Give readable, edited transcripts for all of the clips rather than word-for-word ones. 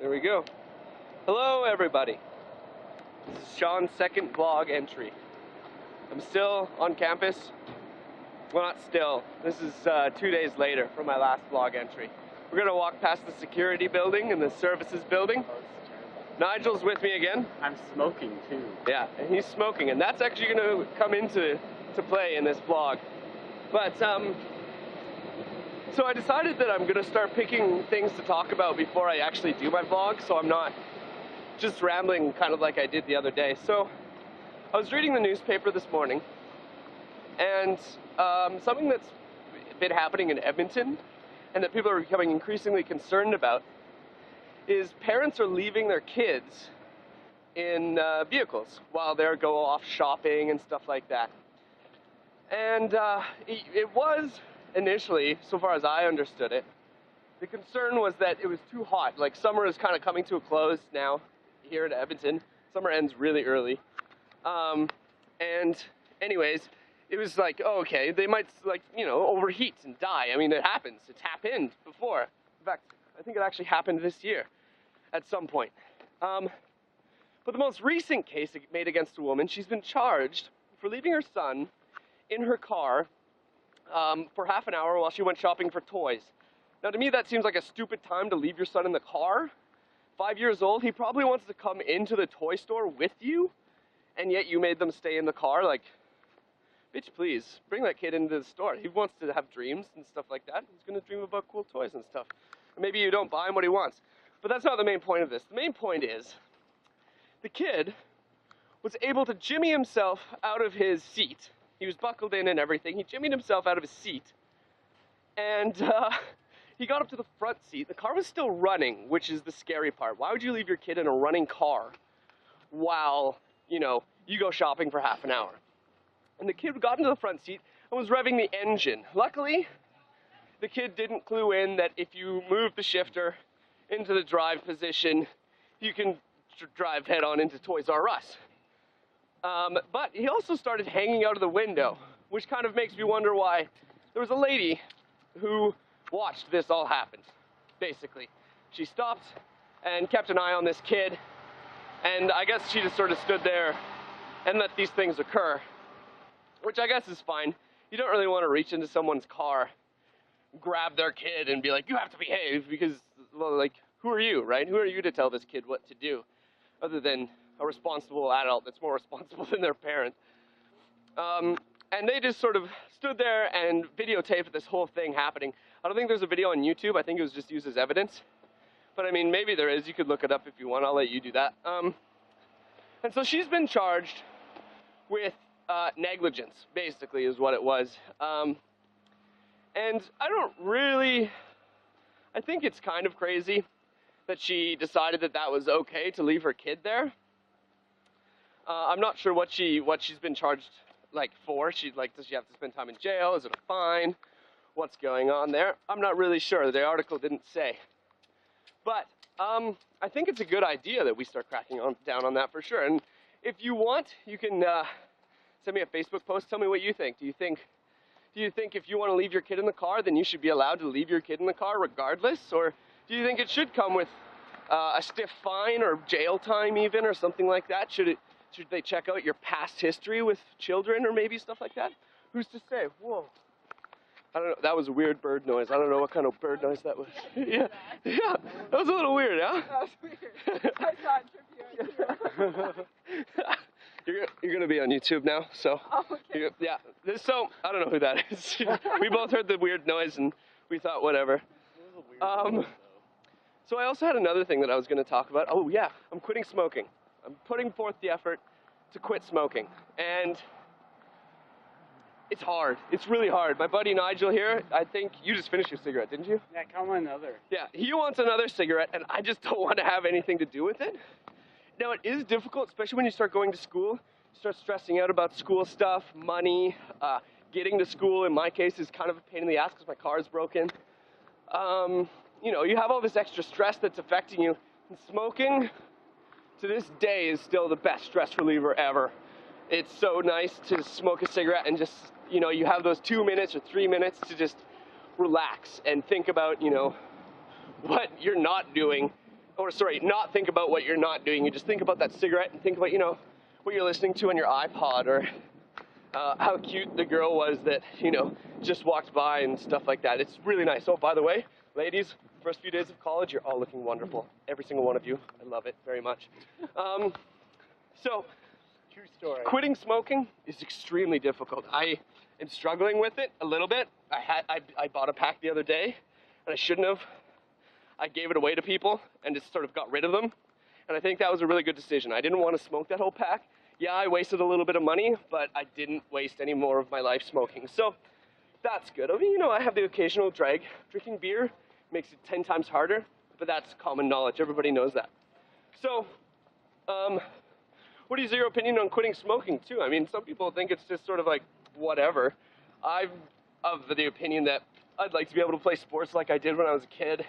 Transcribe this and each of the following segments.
There we go. Hello, everybody. This is Sean's second vlog entry. I'm still on campus. Well, not still. This is 2 days later from my last vlog entry. We're gonna walk past the security building and the services building. Nigel's with me again. I'm smoking too. Yeah, and he's smoking, and that's actually gonna come into play in this vlog. But so I decided that I'm gonna start picking things to talk about before I actually do my vlog, so I'm not just rambling kind of like I did the other day. So I was reading the newspaper this morning, and something that's been happening in Edmonton and that people are becoming increasingly concerned about is parents are leaving their kids in vehicles while they go off shopping and stuff like that. And it was initially, so far as I understood it, the concern was that it was too hot. Like, summer is kind of coming to a close now here in Edmonton. Summer ends really early. And anyways, it was like, oh, okay, they might, like, you know, overheat and die. I mean, it happens. It's happened before. In fact, I think it actually happened this year at some point. But the most recent case made against a woman, she's been charged for leaving her son in her car for half an hour while she went shopping for toys. Now, to me, that seems like a stupid time to leave your son in the car. 5 years old, he probably wants to come into the toy store with you, and yet you made them stay in the car. Like, bitch, please, bring that kid into the store. He wants to have dreams and stuff like that. He's going to dream about cool toys and stuff. Maybe you don't buy him what he wants. But that's not the main point of this. The main point is, the kid was able to jimmy himself out of his seat. He was buckled in and everything. He jimmied himself out of his seat. And he got up to the front seat. The car was still running, which is the scary part. Why would you leave your kid in a running car while, you know, you go shopping for half an hour? And the kid got into the front seat and was revving the engine. Luckily, the kid didn't clue in that if you move the shifter into the drive position, you can drive head on into Toys R Us. But he also started hanging out of the window, which kind of makes me wonder why there was a lady who watched this all happen, basically. She stopped and kept an eye on this kid, and I guess she just sort of stood there and let these things occur, which I guess is fine. You don't really want to reach into someone's car, grab their kid and be like, you have to behave, because, well, like, who are you, right? Who are you to tell this kid what to do, other than a responsible adult that's more responsible than their parent? And they just sort of stood there and videotaped this whole thing happening. I don't think there's a video on YouTube. I think it was just used as evidence. But I mean, maybe there is. You could look it up if you want. I'll let you do that. And so she's been charged with negligence, basically, is what it was. And I think it's kind of crazy that she decided that that was okay to leave her kid there. I'm not sure what she's been charged, like, for. Does she have to spend time in jail? Is it a fine? What's going on there? I'm not really sure. The article didn't say. But I think it's a good idea that we start cracking down on that for sure. And if you want, you can send me a Facebook post. Tell me what you think. Do you think if you want to leave your kid in the car, then you should be allowed to leave your kid in the car regardless? Or do you think it should come with a stiff fine or jail time even, or something like that? Should they check out your past history with children or maybe stuff like that? Who's to say? Whoa. I don't know. That was a weird bird noise. I don't know what kind of bird noise that was. Yeah. That was a little weird, huh? That was weird. I saw it too. You're going to be on YouTube now, so. Oh, okay. Yeah. So, I don't know who that is. We both heard the weird noise and we thought whatever. So I also had another thing that I was going to talk about. Oh, yeah. I'm quitting smoking. I'm putting forth the effort to quit smoking. And it's hard. It's really hard. My buddy Nigel here, I think you just finished your cigarette, didn't you? Yeah, come on, another. Yeah, he wants another cigarette, and I just don't want to have anything to do with it. Now, it is difficult, especially when you start going to school. You start stressing out about school stuff, money, getting to school, in my case, is kind of a pain in the ass because my car is broken. You know, you have all this extra stress that's affecting you. And smoking, to this day, is still the best stress reliever ever. It's so nice to smoke a cigarette and just, you know, you have those 2 minutes or 3 minutes to just relax and think about, you know, what you're not doing or sorry, not think about what you're not doing. You just think about that cigarette and think about, you know, what you're listening to on your iPod, or how cute the girl was that, you know, just walked by and stuff like that. It's really nice. Oh, by the way, ladies, first few days of college, you're all looking wonderful. Every single one of you. I love it very much. So, True story. quitting smoking is extremely difficult. I am struggling with it a little bit. I bought a pack the other day, and I shouldn't have. I gave it away to people and just sort of got rid of them. And I think that was a really good decision. I didn't want to smoke that whole pack. Yeah, I wasted a little bit of money, but I didn't waste any more of my life smoking. So that's good. I mean, you know, I have the occasional drag. Drinking beer makes it 10 times harder, but that's common knowledge. Everybody knows that. So, what is your opinion on quitting smoking too? I mean, some people think it's just sort of like whatever. I'm of the opinion that I'd like to be able to play sports like I did when I was a kid.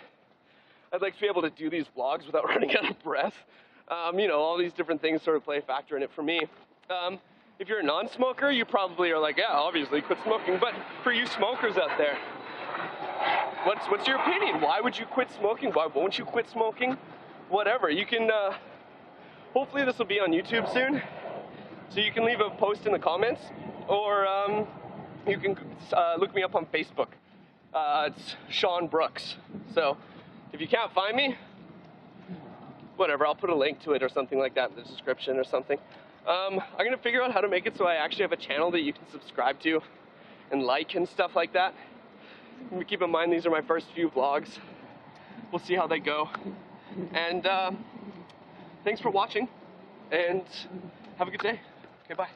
I'd like to be able to do these vlogs without running out of breath. You know, all these different things sort of play a factor in it for me. If you're a non-smoker, you probably are like, yeah, obviously quit smoking. But for you smokers out there, what's your opinion? Why would you quit smoking? Why won't you quit smoking? Whatever. You can, hopefully this will be on YouTube soon, so you can leave a post in the comments, or you can look me up on Facebook. It's Sean Brooks. So if you can't find me, whatever, I'll put a link to it or something like that in the description or something. I'm gonna figure out how to make it so I actually have a channel that you can subscribe to and like and stuff like that. Keep in mind, these are my first few vlogs. We'll see how they go. And thanks for watching, and have a good day. Okay, bye.